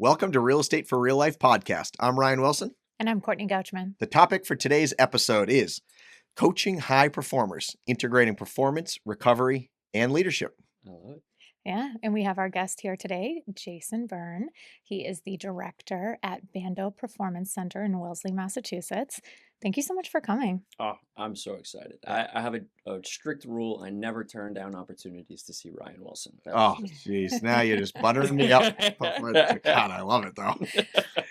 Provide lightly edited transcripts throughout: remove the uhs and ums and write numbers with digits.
Welcome to Real Estate for Real Life podcast. I'm Ryan Wilson. And I'm Courtney Gouchman. The topic for today's episode is coaching high performers, integrating performance, recovery, and leadership. I love it. Yeah, and we have our guest here today, Jason Byrne. He is the director at Bono Performance Center in Wellesley, Massachusetts. Thank you so much for coming. Oh, I'm so excited. I have a strict rule. I never turn down opportunities to see Ryan Wilson. Oh, jeez. Now you're just buttering me up. God, I love it, though.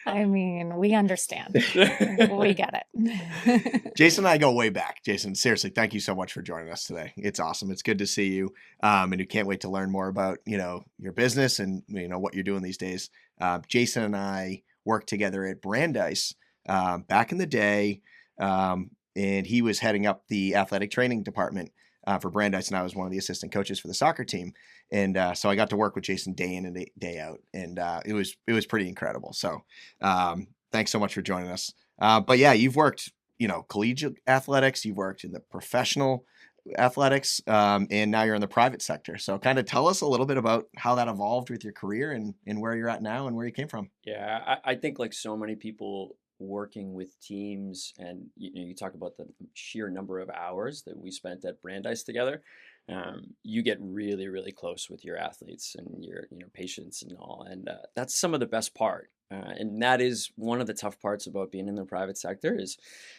I mean, we understand. We get it. Jason and I go way back. Jason, seriously, thank you so much for joining us today. It's awesome. It's good to see you. And we can't wait to learn more about, your business and, what you're doing these days. Jason and I worked together at Brandeis back in the day. And he was heading up the athletic training department for Brandeis, and I was one of the assistant coaches for the soccer team. And so I got to work with Jason day in and day out, and it was pretty incredible. So thanks so much for joining us. But yeah, you've worked, collegiate athletics, you've worked in the professional athletics, and now you're in the private sector. So kind of tell us a little bit about how that evolved with your career and where you're at now and where you came from. Yeah, I think like so many people working with teams, and you talk about the sheer number of hours that we spent at Brandeis together. You get really, really close with your athletes and your patients and all, and that's some of the best part. And that is one of the tough parts about being in the private sector is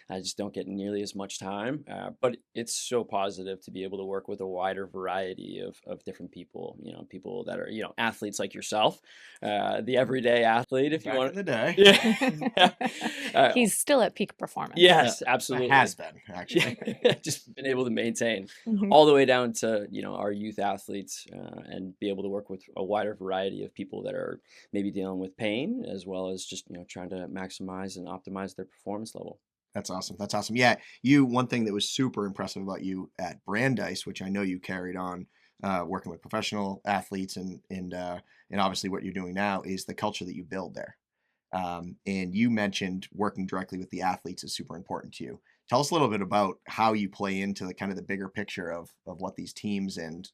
I just don't get nearly as much time. But it's so positive to be able to work with a wider variety of different people. People that are athletes like yourself, the everyday athlete, if Back you want. in the day. Yeah. He's still at peak performance. Yes, absolutely. It has been, actually. Just been able to maintain Mhm. all the way down to our youth athletes, and be able to work with a wider variety of people that are maybe dealing with pain as well as just trying to maximize and optimize their performance level. That's awesome. That's awesome. Yeah, one thing that was super impressive about you at Brandeis, which I know you carried on working with professional athletes and obviously what you're doing now, is the culture that you build there. And you mentioned working directly with the athletes is super important to you. Tell us a little bit about how you play into the kind of the bigger picture of what these teams and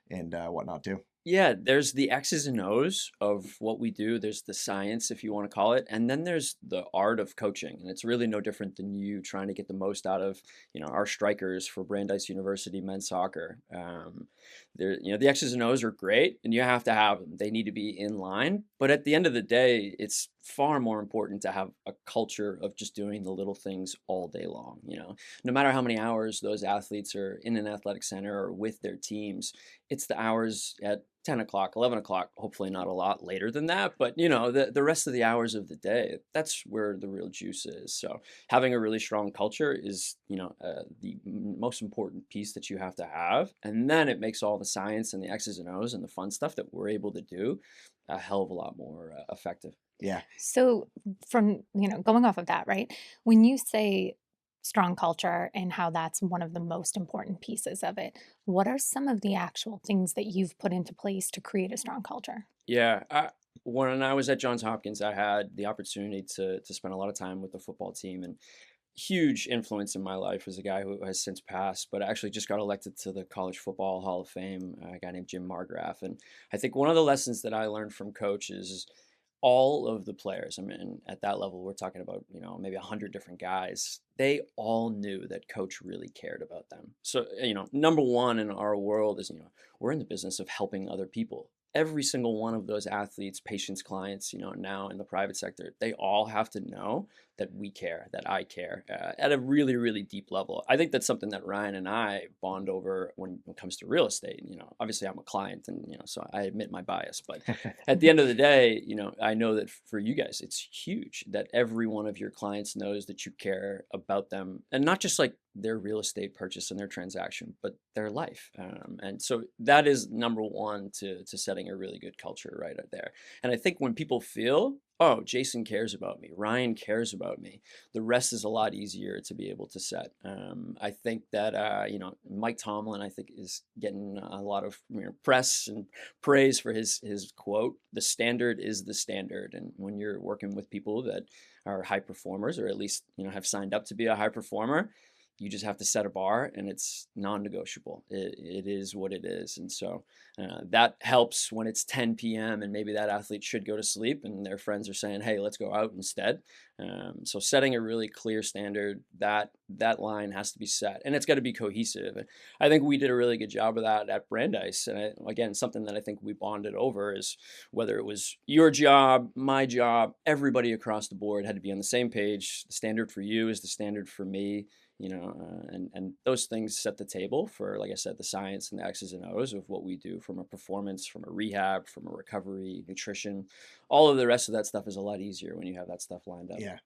whatnot do. Yeah, there's the X's and O's of what we do. There's the science, if you want to call it, and then there's the art of coaching. And it's really no different than you trying to get the most out of, our strikers for Brandeis University men's soccer. The X's and O's are great, and you have to have them. They need to be in line. But at the end of the day, it's far more important to have a culture of just doing the little things all day long. No matter how many hours those athletes are in an athletic center or with their teams, it's the hours at 10 o'clock, 11 o'clock, hopefully not a lot later than that, but the rest of the hours of the day, that's where the real juice is. So having a really strong culture is, the most important piece that you have to have. And then it makes all the science and the X's and O's and the fun stuff that we're able to do a hell of a lot more effective. Yeah. So from, going off of that, right? When you say strong culture and how that's one of the most important pieces of it, what are some of the actual things that you've put into place to create a strong culture? Yeah. When I was at Johns Hopkins, I had the opportunity to spend a lot of time with the football team, and huge influence in my life was a guy who has since passed, but actually just got elected to the College Football Hall of Fame, a guy named Jim Margraf. And I think one of the lessons that I learned from Coach is all of the players, I mean, at that level, we're talking about, maybe 100 different guys. They all knew that Coach really cared about them. So, number one in our world is, we're in the business of helping other people. Every single one of those athletes, patients, clients, now in the private sector, they all have to know that we care, that I care at a really, really deep level. I think that's something that Ryan and I bond over when it comes to real estate. Obviously I'm a client and, so I admit my bias, but at the end of the day, I know that for you guys, it's huge that every one of your clients knows that you care about them, and not just like their real estate purchase and their transaction, but their life. And so that is number one to setting a really good culture right out there. And I think when people feel, oh, Jason cares about me, Ryan cares about me, the rest is a lot easier to be able to set. I think that, Mike Tomlin, I think, is getting a lot of press and praise for his quote, "The standard is the standard." And when you're working with people that are high performers, or at least, have signed up to be a high performer, you just have to set a bar, and it's non-negotiable. It is what it is. And so that helps when it's 10 p.m. and maybe that athlete should go to sleep and their friends are saying, hey, let's go out instead. So setting a really clear standard, that line has to be set, and it's got to be cohesive. And I think we did a really good job of that at Brandeis. And again, something that I think we bonded over is whether it was your job, my job, everybody across the board had to be on the same page. The standard for you is the standard for me. And those things set the table for, like I said, the science and the X's and O's of what we do from a performance, from a rehab, from a recovery, nutrition. All of the rest of that stuff is a lot easier when you have that stuff lined up. Yeah.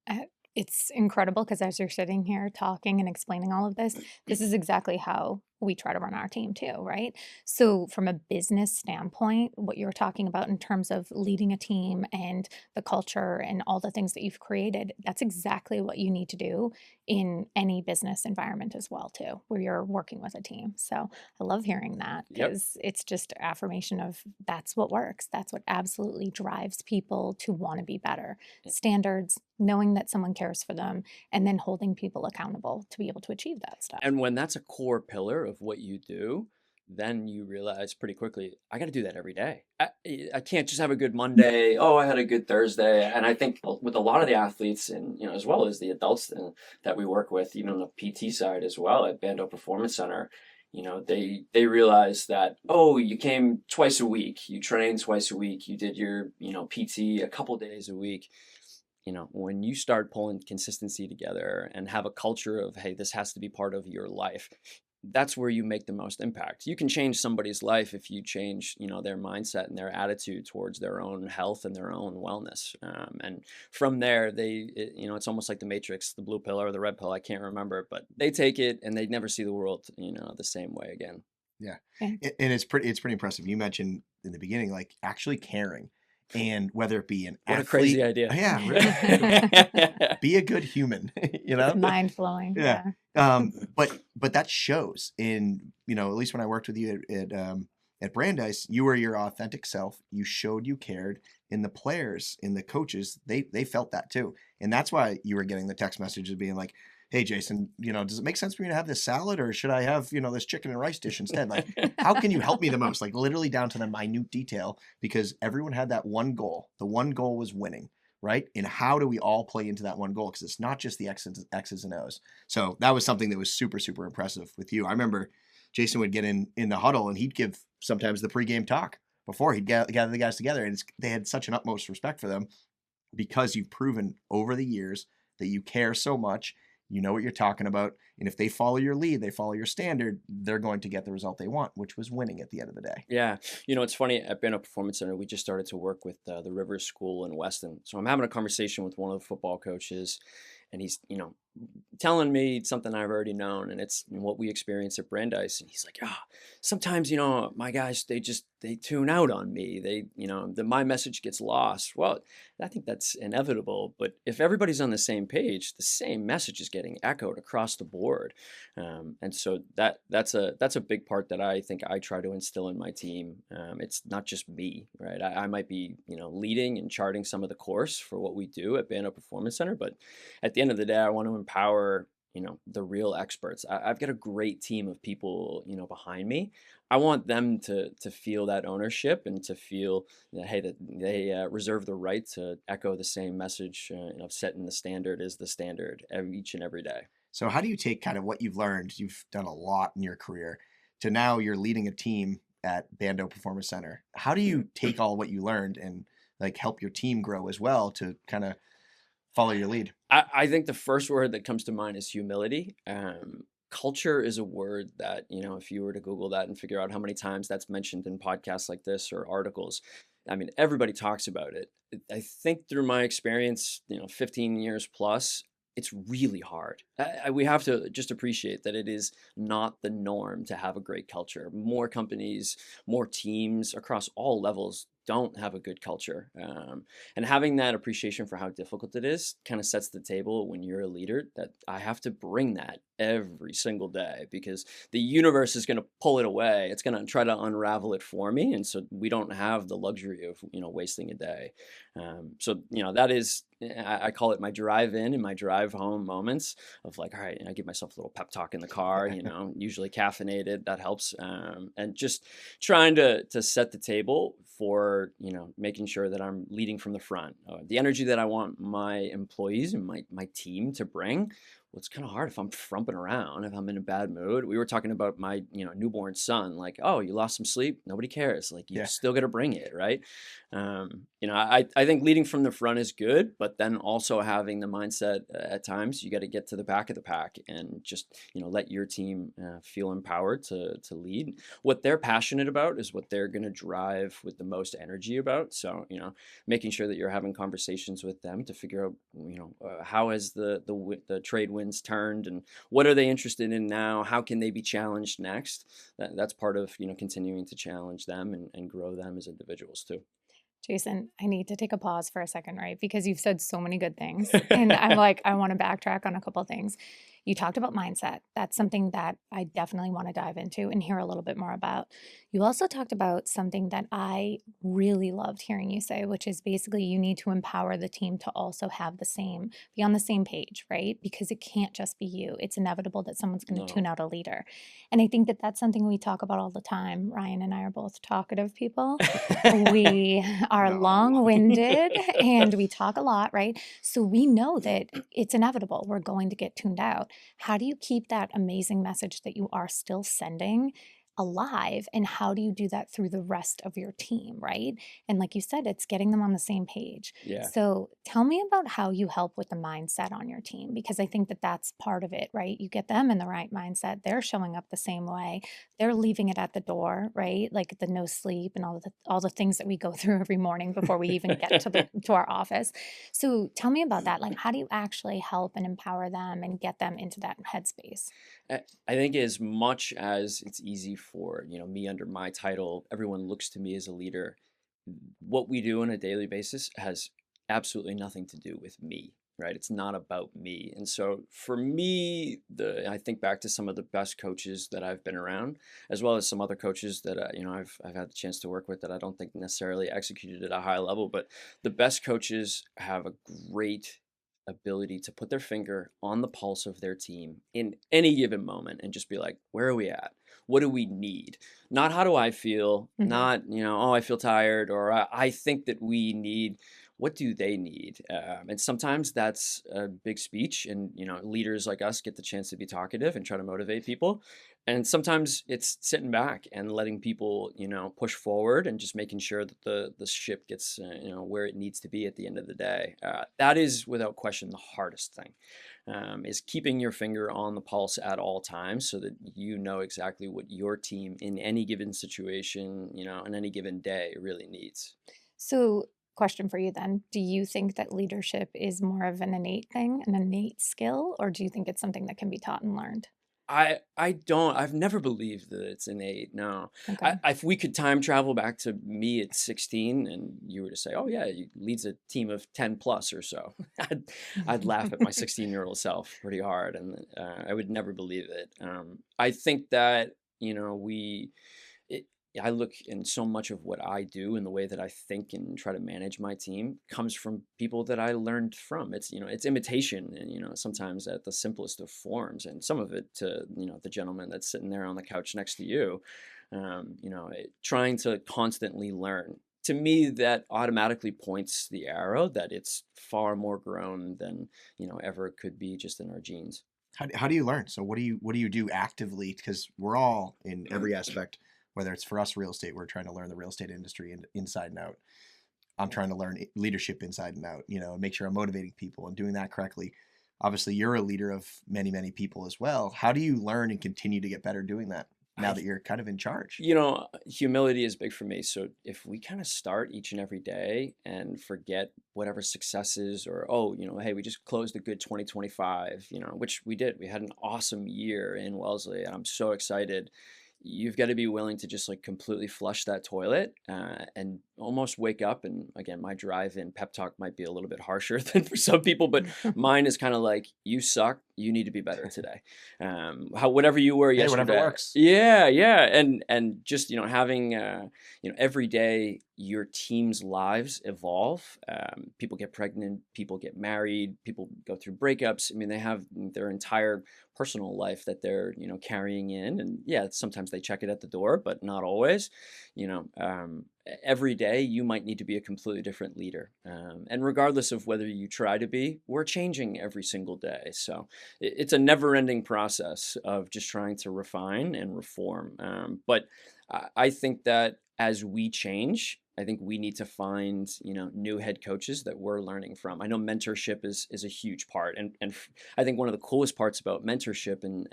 Uh, It's incredible because as you're sitting here talking and explaining all of this is exactly how we try to run our team too, right? So, from a business standpoint, what you're talking about in terms of leading a team and the culture and all the things that you've created, that's exactly what you need to do in any business environment as well, too, where you're working with a team. So, I love hearing that Yep. because it's just affirmation of that's what works. That's what absolutely drives people to want to be better. Standards, knowing that someone cares for them, and then holding people accountable to be able to achieve that stuff. And when that's a core pillar of what you do, then you realize pretty quickly, I got to do that every day. I can't just have a good Monday. Oh, I had a good Thursday. And I think with a lot of the athletes and, as well as the adults that we work with, even on the PT side as well at Bando Performance Center, they realize that, oh, you came twice a week, you trained twice a week, you did your, PT a couple days a week. When you start pulling consistency together and have a culture of, hey, this has to be part of your life, that's where you make the most impact. You can change somebody's life if you change, their mindset and their attitude towards their own health and their own wellness. And from there, it's almost like the Matrix, the blue pill or the red pill, I can't remember, but they take it and they never see the world, the same way again. Yeah. Okay. And it's pretty impressive. You mentioned in the beginning, like actually caring, and whether it be an What athlete, a crazy idea. yeah, really, be a good human, It's mind blowing. Yeah. Yeah. But that shows in, at least when I worked with you at Brandeis, you were your authentic self. You showed you cared, and the players and the coaches, they felt that too. And that's why you were getting the text messages being like, hey, Jason, does it make sense for me to have this salad, or should I have, this chicken and rice dish instead? Like, how can you help me the most? Like literally down to the minute detail, because everyone had that one goal. The one goal was winning, right? And how do we all play into that one goal? Because it's not just the X's and O's. So that was something that was super, super impressive with you. I remember Jason would get in the huddle and he'd give sometimes the pregame talk before he'd gather the guys together. And they had such an utmost respect for them because you've proven over the years that you care so much. You know what you're talking about. And if they follow your lead, they follow your standard, they're going to get the result they want, which was winning at the end of the day. Yeah. It's funny, at Bando Performance Center, we just started to work with the Rivers School in Weston. So I'm having a conversation with one of the football coaches, and he's, telling me something I've already known, and it's what we experience at Brandeis. And he's like, sometimes, my guys, they tune out on me. My message gets lost. Well, I think that's inevitable, but if everybody's on the same page, the same message is getting echoed across the board. And so that's a big part that I think I try to instill in my team. It's not just me, right? I might be, leading and charting some of the course for what we do at Bando Performance Center, but at the end of the day, I want to empower, the real experts. I've got a great team of people, behind me. I want them to feel that ownership and to feel that, hey, that they reserve the right to echo the same message, setting the standard is the standard each and every day. So how do you take kind of what you've learned? You've done a lot in your career to now you're leading a team at Bando Performance Center. How do you take all what you learned and like help your team grow as well to kind of follow your lead? I think the first word that comes to mind is humility. Culture is a word that, if you were to Google that and figure out how many times that's mentioned in podcasts like this or articles, I mean, everybody talks about it. I think through my experience, 15 years plus, it's really hard. We have to just appreciate that it is not the norm to have a great culture. More companies, more teams across all levels don't have a good culture. And having that appreciation for how difficult it is kind of sets the table when you're a leader, that I have to bring that every single day, because the universe is going to pull it away. It's going to try to unravel it for me. And so we don't have the luxury of, wasting a day. So, that is, I call it my drive in and my drive home moments of like, all right, and I give myself a little pep talk in the car, usually caffeinated, that helps. And just trying to set the table for, making sure that I'm leading from the front. The energy that I want my employees and my team to bring. Well, it's kind of hard if I'm frumping around, if I'm in a bad mood. We were talking about my, newborn son, like, oh, you lost some sleep. Nobody cares. Like, you Yeah. still got to bring it, right? I think leading from the front is good, but then also having the mindset at times, you got to get to the back of the pack and just, let your team feel empowered to lead. What they're passionate about is what they're going to drive with the most energy about. So, making sure that you're having conversations with them to figure out, how has the trade winds turned, and what are they interested in now? How can they be challenged next? That's part of, continuing to challenge them and grow them as individuals too. Jason, I need to take a pause for a second, right? Because you've said so many good things. And I'm like, I want to backtrack on a couple of things. You talked about mindset. That's something that I definitely want to dive into and hear a little bit more about. You also talked about something that I really loved hearing you say, which is basically you need to empower the team to also be on the same page, right? Because it can't just be you. It's inevitable that someone's going to tune No. out a leader. And I think that that's something we talk about all the time. Ryan and I are both talkative people. We are No. long-winded and we talk a lot, right? So we know that it's inevitable. We're going to get tuned out. How do you keep that amazing message that you are still sending alive? And how do you do that through the rest of your team, right? And like you said, it's getting them on the same page. Yeah. So tell me about how you help with the mindset on your team, because I think that that's part of it, right? You get them in the right mindset. They're showing up the same way. They're leaving it at the door, right? Like the no sleep and all the things that we go through every morning before we even get to our office. So tell me about that. Like, how do you actually help and empower them and get them into that headspace? I think as much as it's easy for, me under my title, everyone looks to me as a leader. What we do on a daily basis has absolutely nothing to do with me, right? It's not about me. And so for me, I think back to some of the best coaches that I've been around, as well as some other coaches that I've had the chance to work with that I don't think necessarily executed at a high level, but the best coaches have a great ability to put their finger on the pulse of their team in any given moment and just be like, where are we at? What do we need? Not how do I feel? Mhm. Not, oh, I feel tired, or I think that we need. What do they need? And sometimes that's a big speech, and leaders like us get the chance to be talkative and try to motivate people. And sometimes it's sitting back and letting people, push forward and just making sure that the ship gets, where it needs to be at the end of the day. That is without question the hardest thing, is keeping your finger on the pulse at all times so that you know exactly what your team in any given situation, on any given day really needs. So, question for you then. Do you think that leadership is more of an innate thing, an innate skill, or do you think it's something that can be taught and learned? I've never believed that it's innate. No, Okay. if we could time travel back to me at 16, and you were to say, "Oh yeah, he leads a team of 10 plus or so," I'd laugh at my 16-year-old self pretty hard, and I would never believe it. I think that it, I look in so much of what I do and the way that I think and try to manage my team comes from people that I learned from. It's imitation, and sometimes at the simplest of forms, and some of it to the gentleman that's sitting there on the couch next to you. Trying to constantly learn. To me, that automatically points the arrow that it's far more grown than ever could be just in our genes. How do you learn? So what do you do actively? Because we're all in every aspect, whether it's for us real estate, we're trying to learn the real estate industry inside and out. I'm trying to learn leadership inside and out, and make sure I'm motivating people and doing that correctly. Obviously, you're a leader of many, many people as well. How do you learn and continue to get better doing that now I that you're kind of in charge? Humility is big for me. So if we kind of start each and every day and forget whatever successes or, oh, hey, we just closed a good 2025, which we did. We had an awesome year in Wellesley, and I'm so excited. you've got to be willing to just like completely flush that toilet and almost wake up. And again, my drive-in pep talk might be a little bit harsher than for some people, but mine is kind of like, you suck, you need to be better today. Whatever you were Hey, whatever yesterday. works. Yeah. And just, having, every day your team's lives evolve. People get pregnant, people get married, people go through breakups. I mean, they have their entire personal life that they're, carrying in. And yeah, sometimes they check it at the door, but not always. Every day you might need to be a completely different leader. And regardless of whether you try to be, we're changing every single day. So it's a never ending process of just trying to refine and reform. But I think that as we change, I think we need to find, new head coaches that we're learning from. I know mentorship is a huge part. And I think one of the coolest parts about mentorship and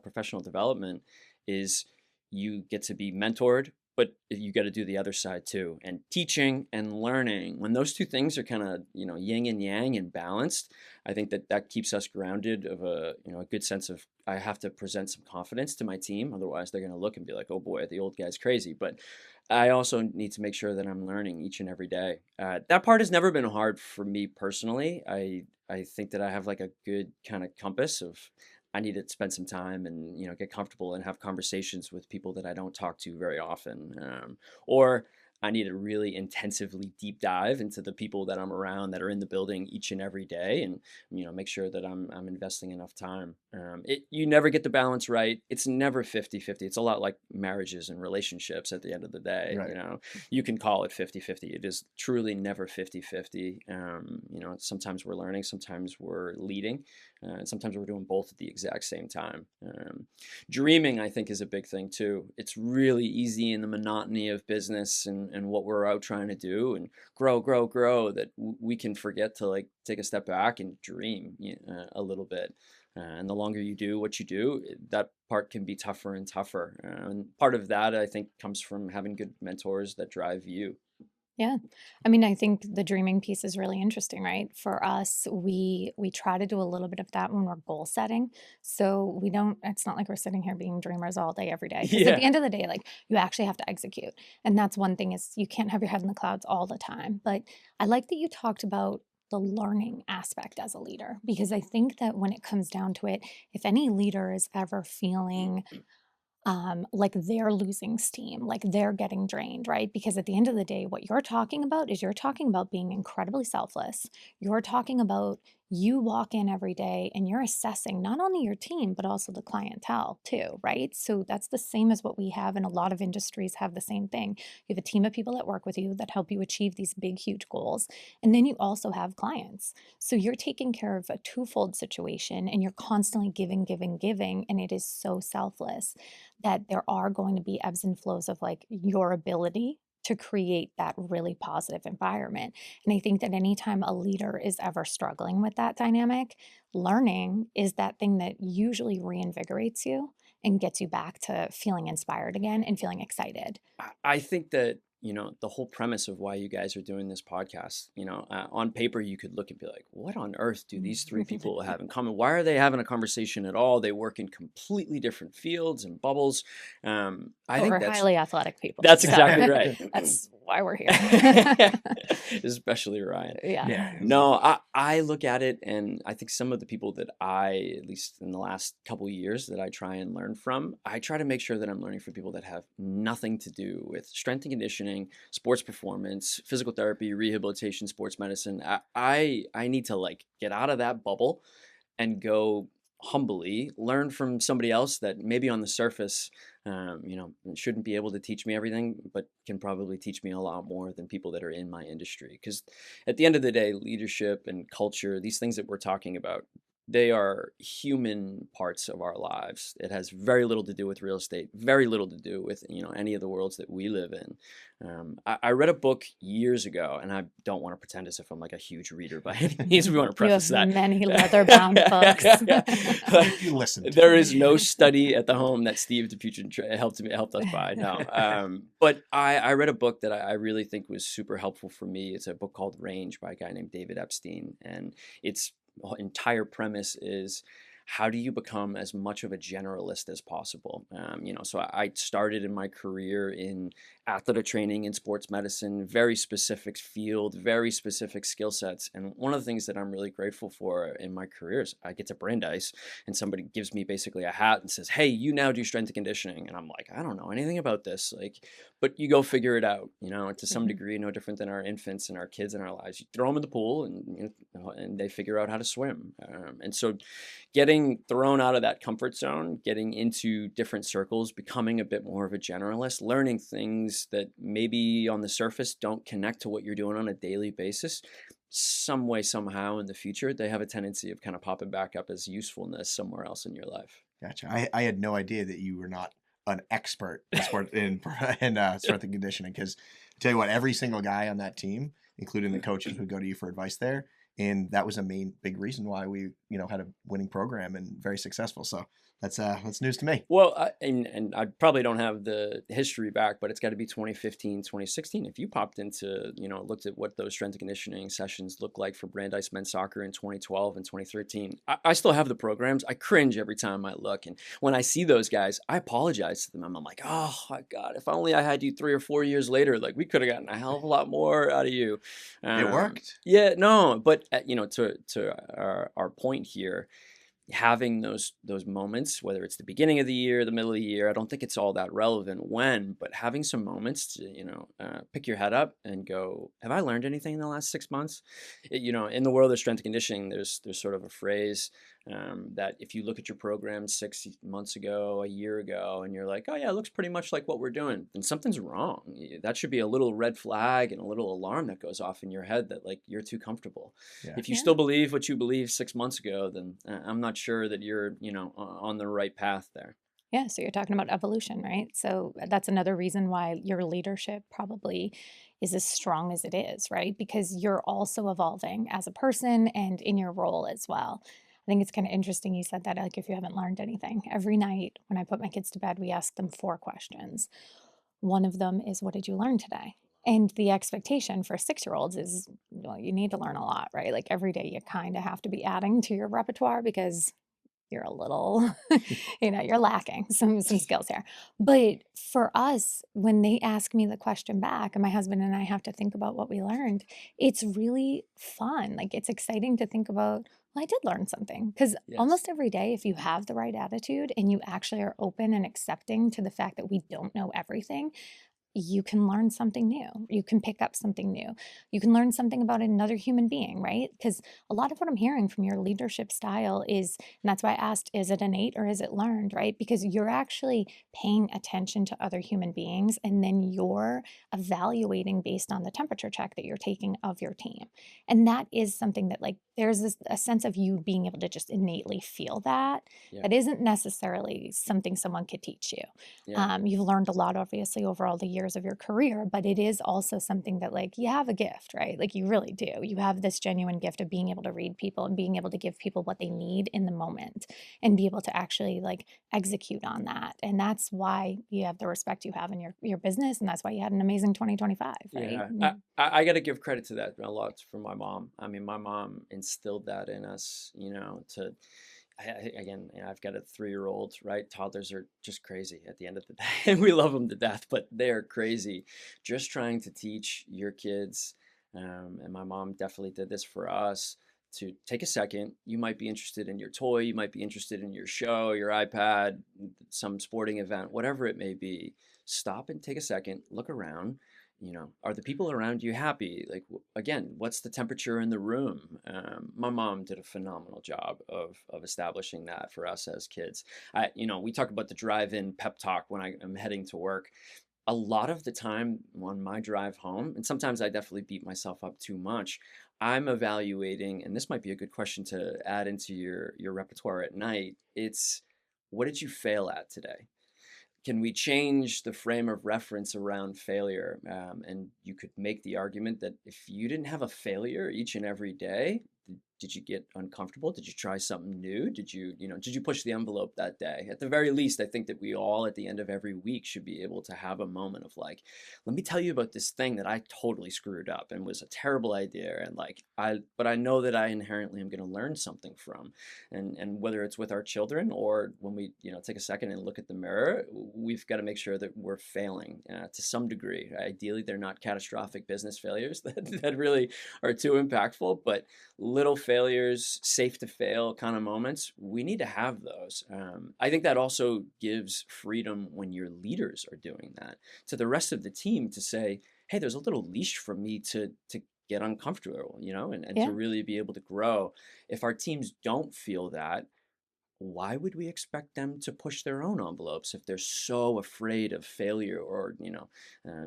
professional development is you get to be mentored, but you got to do the other side too. And teaching and learning, when those two things are kind of, yin and yang and balanced, I think that keeps us grounded of a good sense of, I have to present some confidence to my team. Otherwise they're going to look and be like, oh boy, the old guy's crazy. But I also need to make sure that I'm learning each and every day. That part has never been hard for me personally. I think that I have like a good kind of compass of, I need to spend some time and get comfortable and have conversations with people that I don't talk to very often, or I need to really intensively deep dive into the people that I'm around that are in the building each and every day, and make sure that I'm investing enough time. You never get the balance right. It's never 50-50. It's a lot like marriages and relationships at the end of the day. Right. You can call it 50-50. It is truly never 50-50. Sometimes we're learning, sometimes we're leading, and sometimes we're doing both at the exact same time. Dreaming, I think, is a big thing too. It's really easy in the monotony of business and what we're out trying to do and grow that we can forget to like take a step back and dream a little bit. And the longer you do what you do, that part can be tougher and tougher. And part of that, I think, comes from having good mentors that drive you. Yeah. I mean, I think the dreaming piece is really interesting, right? For us, we try to do a little bit of that when we're goal setting. So we don't, it's not like we're sitting here being dreamers all day, every day. Because at the Yeah. end of the day, like you actually have to execute. And that's one thing is you can't have your head in the clouds all the time. But I like that you talked about the learning aspect as a leader, because I think that when it comes down to it, if any leader is ever feeling like they're losing steam, like they're getting drained, right? Because at the end of the day, what you're talking about is you're talking about being incredibly selfless. You're talking about you walk in every day and you're assessing not only your team, but also the clientele too, right? So that's the same as what we have, and a lot of industries have the same thing. You have a team of people that work with you that help you achieve these big, huge goals. And then you also have clients. So you're taking care of a twofold situation and you're constantly giving, and it is so selfless that there are going to be ebbs and flows of like your ability to create that really positive environment. And I think that anytime a leader is ever struggling with that dynamic, learning is that thing that usually reinvigorates you and gets you back to feeling inspired again and feeling excited. I think that, the whole premise of why you guys are doing this podcast, on paper, you could look and be like, what on earth do these three people have in common? Why are they having a conversation at all? They work in completely different fields and bubbles. I But think we're that's highly athletic people. that's So exactly right. that's why we're here. Especially Ryan. Yeah. Yeah. No, I look at it, and I think some of the people that I, at least in the last couple of years, that I try and learn from, I try to make sure that I'm learning from people that have nothing to do with strength and conditioning, sports performance, physical therapy, rehabilitation, sports medicine. I need to like get out of that bubble and go humbly learn from somebody else that maybe on the surface shouldn't be able to teach me everything, but can probably teach me a lot more than people that are in my industry. Because at the end of the day, leadership and culture, these things that we're talking about, they are human parts of our lives. It has very little to do with real estate, very little to do with any of the worlds that we live in. I read a book years ago, and I don't want to pretend as if I'm like a huge reader by any means. We want to You preface have that. many leather-bound books. You listen to There me. is no study at the home that Steve DePucci helped us buy. No, but I read a book that I really think was super helpful for me. It's a book called Range by a guy named David Epstein, and its entire premise is how do you become as much of a generalist as possible? So I started in my career in athletic training and sports medicine, very specific field, very specific skill sets. And one of the things that I'm really grateful for in my career is I get to Brandeis and somebody gives me basically a hat and says, "Hey, you now do strength and conditioning." And I'm like, I don't know anything about this. Like, but you go figure it out, to some Mhm. degree, no different than our infants and our kids in our lives. You throw them in the pool and they figure out how to swim. And so getting thrown out of that comfort zone, getting into different circles, becoming a bit more of a generalist, learning things that maybe on the surface don't connect to what you're doing on a daily basis, some way, somehow in the future, they have a tendency of kind of popping back up as usefulness somewhere else in your life. Gotcha. I had no idea that you were not an expert in sport in strength and conditioning. Because tell you what, every single guy on that team, including the coaches, would go to you for advice there, and that was a main big reason why we had a winning program and very successful. So that's news to me. Well, and I probably don't have the history back, but it's got to be 2015, 2016. If you popped into, looked at what those strength and conditioning sessions look like for Brandeis men's soccer in 2012 and 2013, I still have the programs. I cringe every time I look. And when I see those guys, I apologize to them. I'm like, oh my God, if only I had you 3 or 4 years later, like we could have gotten a hell of a lot more out of you. It worked. Yeah, no, but to our point here, having those moments, whether it's the beginning of the year, the middle of the year, I don't think it's all that relevant when, but having some moments to, pick your head up and go, have I learned anything in the last 6 months? In the world of strength and conditioning, there's sort of a phrase that if you look at your program 6 months ago, a year ago, and you're like, oh yeah, it looks pretty much like what we're doing, then something's wrong. That should be a little red flag and a little alarm that goes off in your head that like you're too comfortable. Yeah. If you Yeah. still believe what you believed 6 months ago, then I'm not sure that you're, on the right path there. Yeah, so you're talking about evolution, right? So that's another reason why your leadership probably is as strong as it is, right? Because you're also evolving as a person and in your role as well. I think it's kind of interesting you said that, like, if you haven't learned anything. Every night when I put my kids to bed, we ask them 4 questions. One of them is, what did you learn today? And the expectation for 6-year-olds is, well, you need to learn a lot, right? Like every day you kind of have to be adding to your repertoire because you're a little, you're lacking some skills here. But for us, when they ask me the question back, and my husband and I have to think about what we learned, it's really fun. Like it's exciting to think about, well, I did learn something. Because Yes. almost every day, if you have the right attitude and you actually are open and accepting to the fact that we don't know everything, you can learn something new. You can pick up something new. You can learn something about another human being, right? Because a lot of what I'm hearing from your leadership style is, and that's why I asked, is it innate or is it learned, right? Because you're actually paying attention to other human beings and then you're evaluating based on the temperature check that you're taking of your team. And that is something that, like, a sense of you being able to just innately feel that. Yeah. That isn't necessarily something someone could teach you. Yeah. You've learned a lot, obviously, over all the years of your career, but it is also something that, like, you have a gift, right? Like, you really do. You have this genuine gift of being able to read people and being able to give people what they need in the moment and be able to actually, like, execute on that. And that's why you have the respect you have in your business. And that's why you had an amazing 2025, right? Yeah, I got to give credit to that a lot from my mom. I mean, my mom instilled that in us, again, I've got a 3-year-old, right? Toddlers are just crazy at the end of the day. We love them to death, but they're crazy. Just trying to teach your kids, and my mom definitely did this for us, to take a second. You might be interested in your toy, you might be interested in your show, your iPad, some sporting event, whatever it may be. Stop and take a second, look around. Are the people around you happy? Like, again, what's the temperature in the room? My mom did a phenomenal job of establishing that for us as kids. We talk about the drive-in pep talk when I am heading to work. A lot of the time on my drive home, and sometimes I definitely beat myself up too much, I'm evaluating, and this might be a good question to add into your repertoire at night. It's, what did you fail at today? Can we change the frame of reference around failure? And you could make the argument that if you didn't have a failure each and every day, Did you get uncomfortable? Did you try something new? Did you push the envelope that day? At the very least, I think that we all at the end of every week should be able to have a moment of like, let me tell you about this thing that I totally screwed up and was a terrible idea. And like, but I know that I inherently am going to learn something from. And whether it's with our children or when we, take a second and look at the mirror, we've got to make sure that we're failing to some degree. Ideally, they're not catastrophic business failures that really are too impactful, but little failures, safe to fail kind of moments, we need to have those. I think that also gives freedom when your leaders are doing that to the rest of the team to say, hey, there's a little leash for me to get uncomfortable, and to Yeah. really be able to grow. If our teams don't feel that, why would we expect them to push their own envelopes if they're so afraid of failure or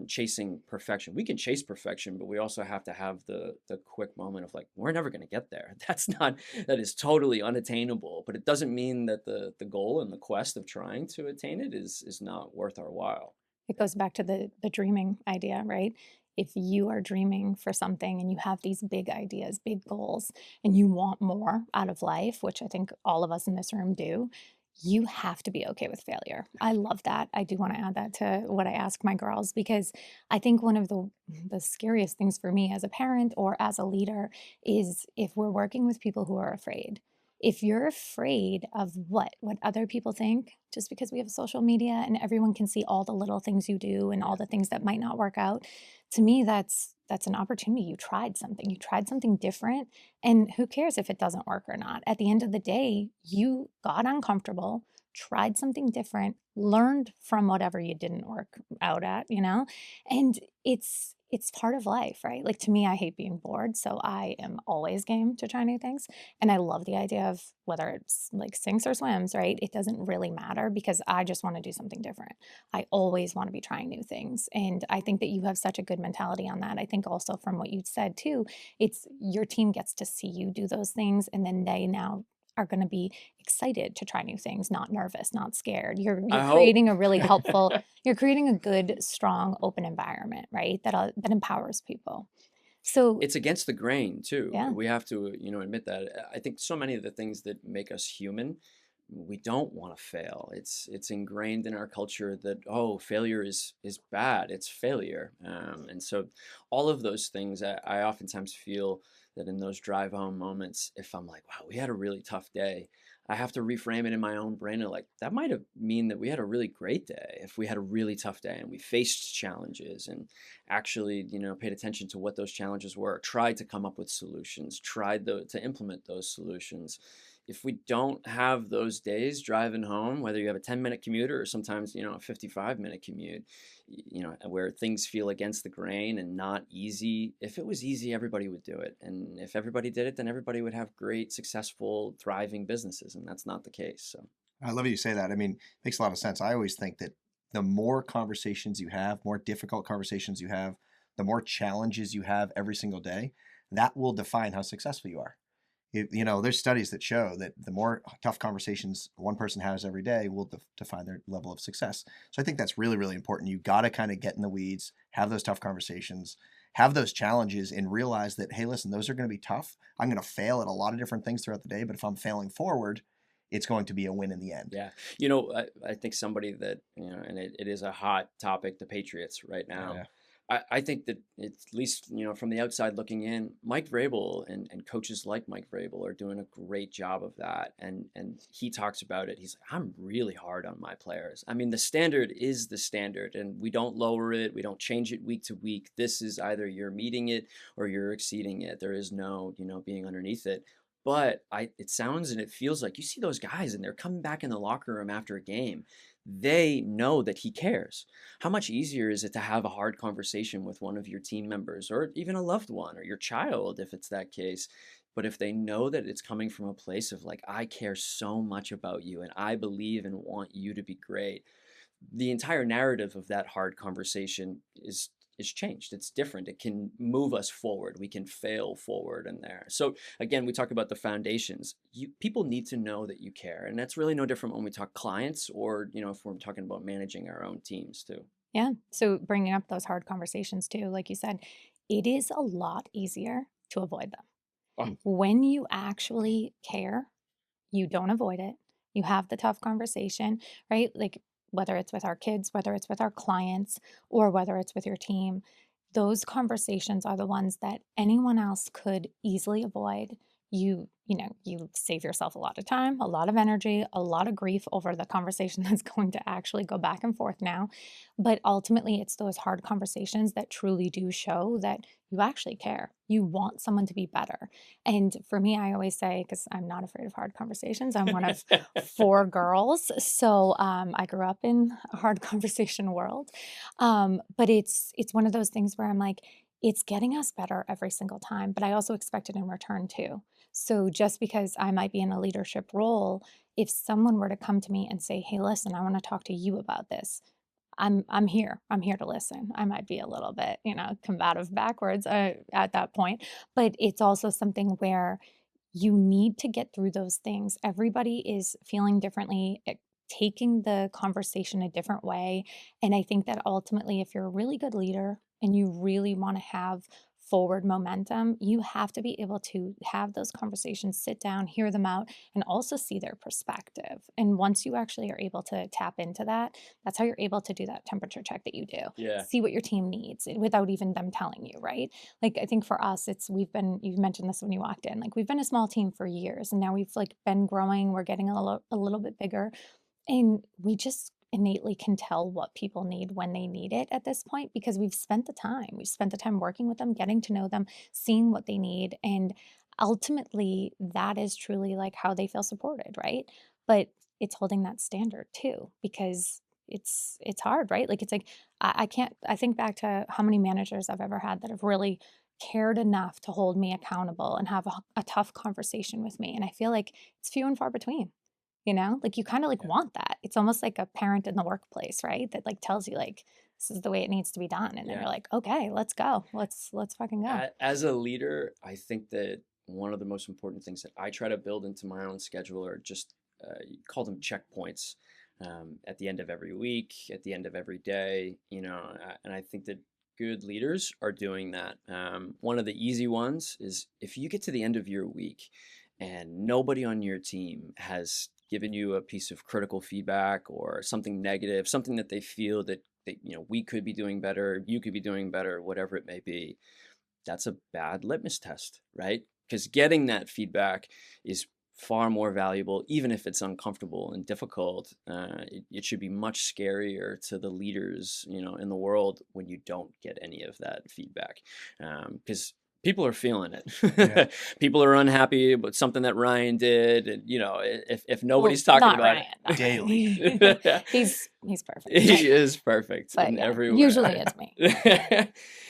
chasing perfection? We can chase perfection, but we also have to have the quick moment of like, we're never going to get there. That is totally unattainable. But it doesn't mean that the goal and the quest of trying to attain it is not worth our while. It goes back to the dreaming idea, right? If you are dreaming for something and you have these big ideas, big goals, and you want more out of life, which I think all of us in this room do, you have to be okay with failure. I love that. I do want to add that to what I ask my girls because I think one of the scariest things for me as a parent or as a leader is if we're working with people who are afraid. If you're afraid of what other people think, just because we have social media and everyone can see all the little things you do and all the things that might not work out, to me that's an opportunity. You tried something. You tried something different, and who cares if it doesn't work or not? At the end of the day, you got uncomfortable, tried something different, learned from whatever you didn't work out at. And it's part of life, right? Like to me, I hate being bored, so I am always game to try new things. And I love the idea of whether it's like sinks or swims, right? It doesn't really matter because I just want to do something different. I always want to be trying new things. And I think that you have such a good mentality on that. I think also from what you said too, it's your team gets to see you do those things and then they now are going to be excited to try new things, not nervous, not scared. You're I hope. creating a really helpful, you're creating a good, strong, open environment, right? That empowers people. So, It's against the grain too. yeah. We have to, admit that. I think so many of the things that make us human, we don't want to fail. It's ingrained in our culture that failure is bad. It's failure, and so all of those things. I oftentimes feel that in those drive home moments, if I'm like, wow, we had a really tough day, I have to reframe it in my own brain and like that might have mean that we had a really great day if we had a really tough day and we faced challenges and actually paid attention to what those challenges were, tried to come up with solutions, to implement those solutions. If we don't have those days driving home, whether you have a 10-minute commute or sometimes a 55-minute commute, where things feel against the grain and not easy. If it was easy, everybody would do it, and if everybody did it, then everybody would have great, successful, thriving businesses, and that's not the case. So I love you say that. I mean, it makes a lot of sense. I always think that the more conversations you have, more difficult conversations you have, the more challenges you have every single day, that will define how successful you are. There's studies that show that the more tough conversations one person has every day will define their level of success. So I think that's really, really important. You got to kind of get in the weeds, have those tough conversations, have those challenges, and realize that, hey, listen, those are going to be tough. I'm going to fail at a lot of different things throughout the day, but if I'm failing forward, it's going to be a win in the end. yeah, I think somebody that and it is a hot topic, the Patriots right Oh, now. yeah. I think that it's, at least from the outside looking in, Mike Vrabel and coaches like Mike Vrabel are doing a great job of that. And he talks about it. He's like, I'm really hard on my players. I mean, the standard is the standard, and we don't lower it. We don't change it week to week. This is either you're meeting it or you're exceeding it. There is no being underneath it. But it sounds and it feels like you see those guys and they're coming back in the locker room after a game. They know that he cares. How much easier is it to have a hard conversation with one of your team members or even a loved one or your child if it's that case? But if they know that it's coming from a place of like, I care so much about you and I believe and want you to be great, the entire narrative of that hard conversation is changed. It's different. It can move us forward. We can fail forward in there. So again, we talk about the foundations. People need to know that you care, and that's really no different when we talk clients or if we're talking about managing our own teams too. Yeah. So bringing up those hard conversations too, like you said, it is a lot easier to avoid them. Oh, When you actually care, you don't avoid it. You have the tough conversation, right? Like whether it's with our kids, whether it's with our clients, or whether it's with your team, those conversations are the ones that anyone else could easily avoid. You save yourself a lot of time, a lot of energy, a lot of grief over the conversation that's going to actually go back and forth now. But ultimately, it's those hard conversations that truly do show that you actually care. You want someone to be better. And for me, I always say, because I'm not afraid of hard conversations, I'm one of four girls. So I grew up in a hard conversation world. But it's one of those things where I'm like, it's getting us better every single time, but I also expect it in return too. So just because I might be in a leadership role, if someone were to come to me and say, "Hey, listen, I want to talk to you about this," I'm here. I'm here to listen. I might be a little bit, combative backwards at that point, but it's also something where you need to get through those things. Everybody is feeling differently, taking the conversation a different way. And I think that ultimately, if you're a really good leader and you really want to have forward momentum, you have to be able to have those conversations, sit down, hear them out, and also see their perspective. And once you actually are able to tap into that, that's how you're able to do that temperature check that you do. yeah. See what your team needs without even them telling you, right? Like I think for us, you mentioned this when you walked in, like we've been a small team for years and now we've like been growing, we're getting a little bit bigger, and we just innately can tell what people need when they need it at this point because we've spent the time. We've spent the time working with them, getting to know them, seeing what they need. And ultimately, that is truly like how they feel supported, right? But it's holding that standard too, because it's hard, right? Like it's like I can't I think back to how many managers I've ever had that have really cared enough to hold me accountable and have a tough conversation with me. And I feel like it's few and far between. Like you kind of like Yeah. want that. It's almost like a parent in the workplace, right? That like tells you like this is the way it needs to be done. And then you're Yeah. like, okay, let's go. Let's fucking go. As a leader, I think that one of the most important things that I try to build into my own schedule are just you call them checkpoints at the end of every week, at the end of every day, and I think that good leaders are doing that. One of the easy ones is if you get to the end of your week and nobody on your team has given you a piece of critical feedback or something negative, something that they feel that we could be doing better, you could be doing better, whatever it may be, that's a bad litmus test, right? Because getting that feedback is far more valuable, even if it's uncomfortable and difficult. It should be much scarier to the leaders, in the world when you don't get any of that feedback, because people are feeling Yeah. it. People are unhappy about something that Ryan did, and if Well, nobody's talking not about Ryan. Not Daily. Ryan. it, He's perfect. he is perfect But in yeah, every usually way. it's me.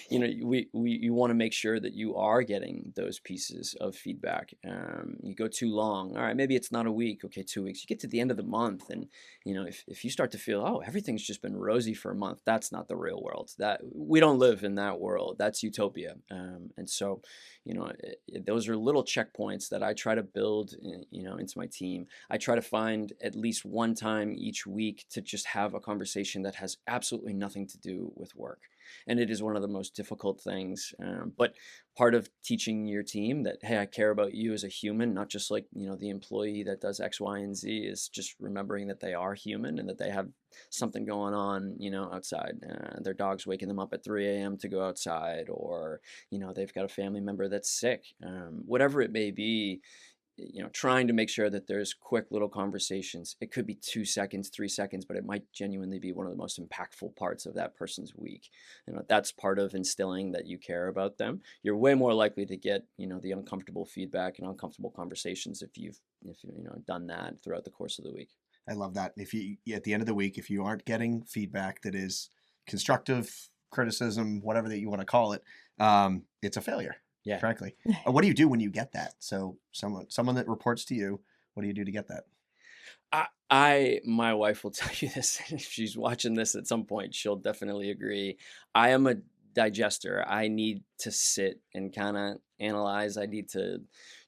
You want to make sure that you are getting those pieces of feedback. You go too long, all right, maybe it's not a week, okay, 2 weeks. You get to the end of the month, and if you start to feel, oh, everything's just been rosy for a month, that's not the real world. That we don't live in that world. That's utopia. And so, those are little checkpoints that I try to build, into my team. I try to find at least one time each week to just have a conversation that has absolutely nothing to do with work. And it is one of the most difficult things. But part of teaching your team that, hey, I care about you as a human, not just like, the employee that does X, Y, and Z, is just remembering that they are human and that they have something going on, outside. Their dog's waking them up at 3 a.m. to go outside, or, they've got a family member that's sick. Whatever it may be, trying to make sure that there's quick little conversations. It could be 2 seconds, 3 seconds, but it might genuinely be one of the most impactful parts of that person's week. That's part of instilling that you care about them. You're way more likely to get, the uncomfortable feedback and uncomfortable conversations if you've done that throughout the course of the week. I love that. If you, at the end of the week, if you aren't getting feedback that is constructive criticism, whatever that you want to call it, it's a failure, Yeah. frankly. What do you do when you get that? So someone that reports to you, what do you do to get that? My wife will tell you this. If she's watching this at some point, she'll definitely agree. I am a digester. I need to sit and kind of analyze. I need to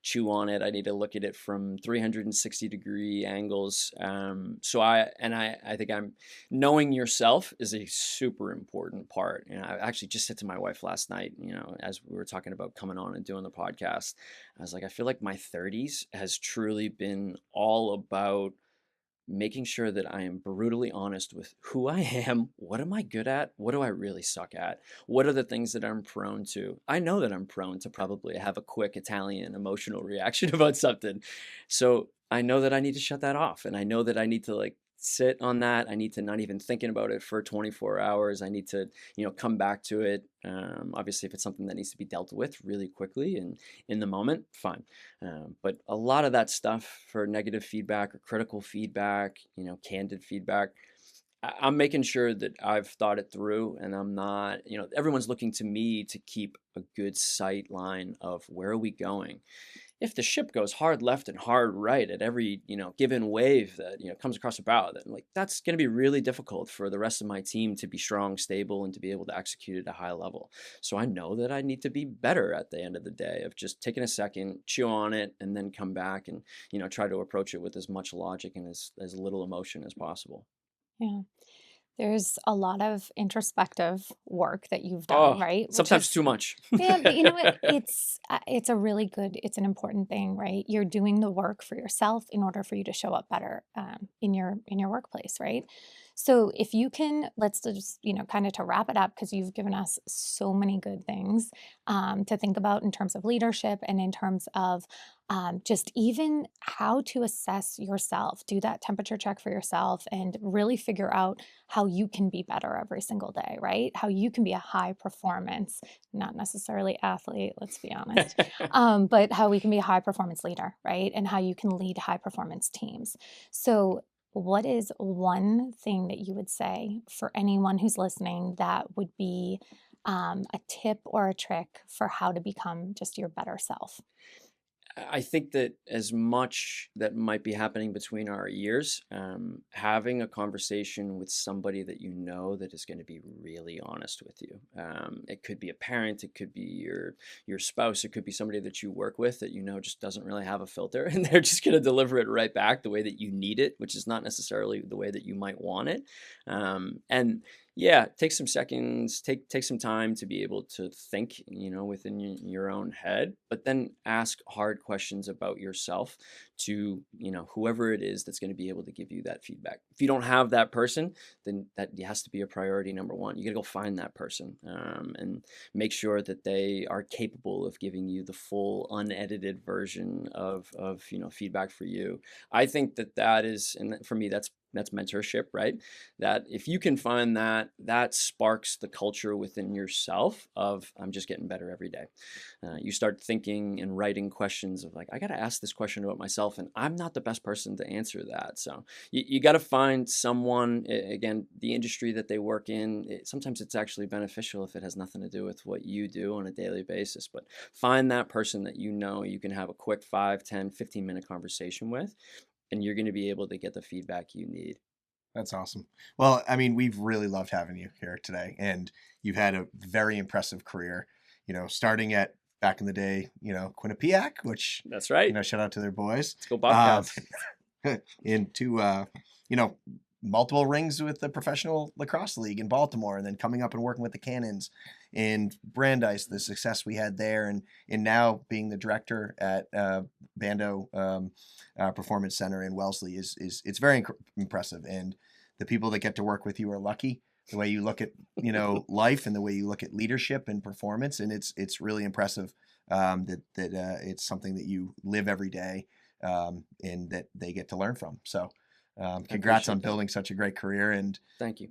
chew on it. I need to look at it from 360-degree angles. I think knowing yourself is a super important part. And I actually just said to my wife last night, as we were talking about coming on and doing the podcast, I was like, I feel like my 30s has truly been all about making sure that I am brutally honest with who I am, what am I good at, what do I really suck at, what are the things that I'm prone to. I know that I'm prone to probably have a quick Italian emotional reaction about something. So I know that I need to shut that off, and I know that I need to like sit on that. I need to not even thinking about it for 24 hours. I need to, come back to it. Obviously, if it's something that needs to be dealt with really quickly and in the moment, fine. But a lot of that stuff for negative feedback or critical feedback, candid feedback, I'm making sure that I've thought it through, and I'm not, everyone's looking to me to keep a good sight line of where are we going. If the ship goes hard left and hard right at every, given wave that, comes across a bow, then like that's going to be really difficult for the rest of my team to be strong, stable, and to be able to execute at a high level. So I know that I need to be better at the end of the day of just taking a second, chew on it, and then come back and, try to approach it with as much logic and as little emotion as possible. Yeah. There's a lot of introspective work that you've done, Oh, right? Which sometimes is too much. yeah, but you know what? It's a really good, it's an important thing, right? You're doing the work for yourself in order for you to show up better in your workplace, right? So if you can, let's just kind of to wrap it up because you've given us so many good things to think about in terms of leadership and in terms of just even how to assess yourself, do that temperature check for yourself, and really figure out how you can be better every single day, right? How you can be a high performance, not necessarily athlete, let's be honest, but how we can be a high performance leader, right? And how you can lead high performance teams. So, what is one thing that you would say for anyone who's listening that would be a tip or a trick for how to become just your better self? I think that as much that might be happening between our ears, having a conversation with somebody that you know that is going to be really honest with you. It could be a parent, it could be your spouse, it could be somebody that you work with that just doesn't really have a filter, and they're just going to deliver it right back the way that you need it, which is not necessarily the way that you might want it. And yeah, take some seconds, take some time to be able to think, within your own head, but then ask hard questions about yourself to, whoever it is that's going to be able to give you that feedback. If you don't have that person, then that has to be a priority number one. You got to go find that person and make sure that they are capable of giving you the full unedited version of feedback for you. I think that is, and for me, that's mentorship, right? That if you can find that sparks the culture within yourself of I'm just getting better every day. You start thinking and writing questions of like, I got to ask this question about myself, and I'm not the best person to answer that. So you got to find someone, again, the industry that they work in. Sometimes it's actually beneficial if it has nothing to do with what you do on a daily basis, but find that person that you can have a quick 5, 10, 15-minute conversation with, and you're going to be able to get the feedback you need. That's awesome. Well, I mean, we've really loved having you here today, and you've had a very impressive career, starting at back in the day, Quinnipiac, which, That's right. shout out to their boys, Let's go Bobcats. into, you know, multiple rings with the Professional Lacrosse League in Baltimore, and then coming up and working with the Cannons in Brandeis, the success we had there, and now being the director at Bando Performance Center in Wellesley is it's very impressive. And the people that get to work with you are lucky. The way you look at life and the way you look at leadership and performance, and it's really impressive that it's something that you live every day and that they get to learn from. So. Congrats on building such a great career and Thank you.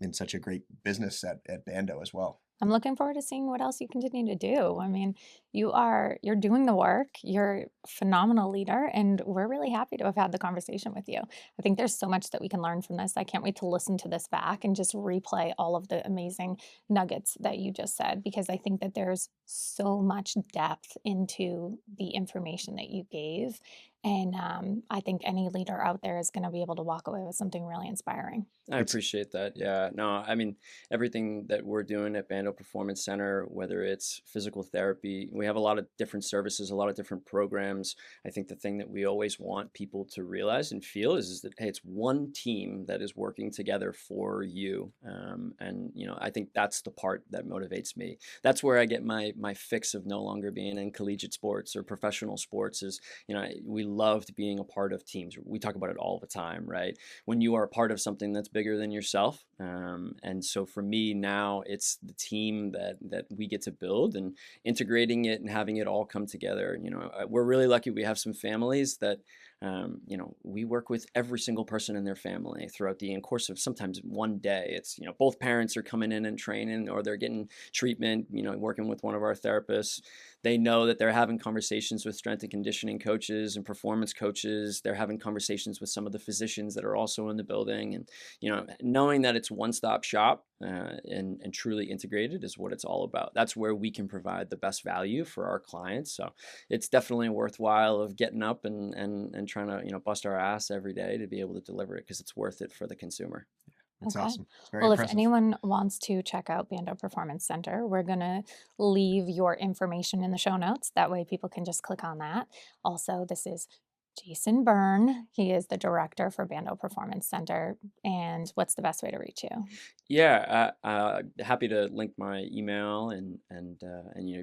in such a great business at Bando as well. I'm looking forward to seeing what else you continue to do. I mean, you're doing the work, you're a phenomenal leader, and we're really happy to have had the conversation with you. I think there's so much that we can learn from this. I can't wait to listen to this back and just replay all of the amazing nuggets that you just said, because I think that there's so much depth into the information that you gave. And I think any leader out there is going to be able to walk away with something really inspiring. I It's appreciate that. Yeah. No, I mean, everything that we're doing at Bando Performance Center, whether it's physical therapy, we have a lot of different services, a lot of different programs. I think the thing that we always want people to realize and feel is that, hey, it's one team that is working together for you. And, I think that's the part that motivates me. That's where I get my fix of no longer being in collegiate sports or professional sports is, we loved being a part of teams. We talk about it all the time, right? When you are a part of something that's bigger than yourself. And so for me now, it's the team that we get to build and integrating it and having it all come together. We're really lucky. We have some families that, we work with every single person in their family throughout the course of sometimes one day. It's, both parents are coming in and training, or they're getting treatment, working with one of our therapists. They know that they're having conversations with strength and conditioning coaches and performance coaches. They're having conversations with some of the physicians that are also in the building. And, knowing that it's one-stop shop and truly integrated is what it's all about. That's where we can provide the best value for our clients. So it's definitely worthwhile of getting up and trying to, bust our ass every day to be able to deliver it, because it's worth it for the consumer. it's Okay. awesome. It's very Well, if impressive. anyone wants to check out Bando Performance Center, we're going to leave your information in the show notes. That way people can just click on that. Also, this is Jason Byrne. He is the director for Bando Performance Center. And what's the best way to reach you? Yeah, happy to link my email and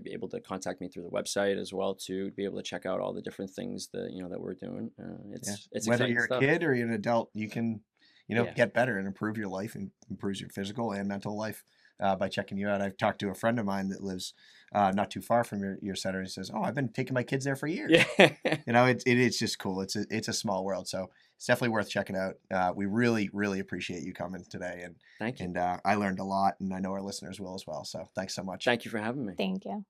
be able to contact me through the website as well, to be able to check out all the different things that we're doing. Yeah. It's Whether exciting you're a stuff. kid or you're an adult, you can, Yeah. get better and improve your life and improves your physical and mental life by checking you out. I've talked to a friend of mine that lives not too far from your center. He says, "Oh, I've been taking my kids there for years." Yeah. It's just cool. It's a small world, so it's definitely worth checking out. We really really appreciate you coming today, Thank you. and I learned a lot, and I know our listeners will as well. So thanks so much. Thank you for having me. Thank you.